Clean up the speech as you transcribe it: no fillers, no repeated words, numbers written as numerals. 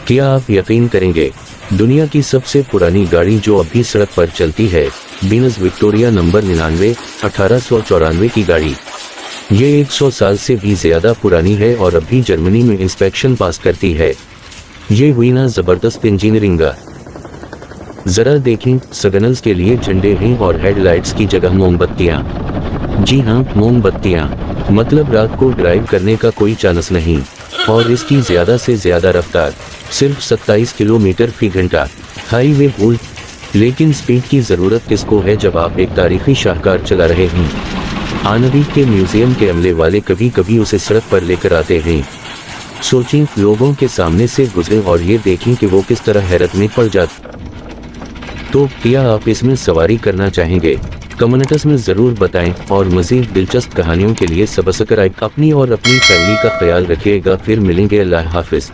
क्या आप यकीन करेंगे, दुनिया की सबसे पुरानी गाड़ी जो अभी सड़क पर चलती है, बेंज विक्टोरिया नंबर 99 1894 की गाड़ी। ये 100 साल से भी ज्यादा पुरानी है और अभी जर्मनी में इंस्पेक्शन पास करती है। ये हुई ना जबरदस्त इंजीनियरिंग। जरा देखें, सिग्नल्स के लिए झंडे हैं और हेडलाइट्स की जगह मोमबत्तियां। जी हाँ, मोमबत्तियां। मतलब रात को ड्राइव करने का कोई चांस नहीं। और इसकी ज्यादा से ज्यादा रफ्तार सिर्फ 27 किलोमीटर फी घंटा। हाईवे बोल, लेकिन स्पीड की जरूरत किसको है जब आप एक तारीखी शाहकार चला रहे हैं। आनवी के म्यूजियम के अमले वाले कभी कभी उसे सड़क पर लेकर आते हैं। सोचें, लोगों के सामने से गुजरे और ये देखें कि वो किस तरह हैरत में पड़ जाते। तो क्या आप इसमें सवारी करना चाहेंगे? कमेंट्स में ज़रूर बताएं और मज़ीद दिलचस्प कहानियों के लिए सब्सक्राइब अपनी और अपनी फैमिली का ख्याल रखिएगा। फिर मिलेंगे। अल्लाह हाफिज़।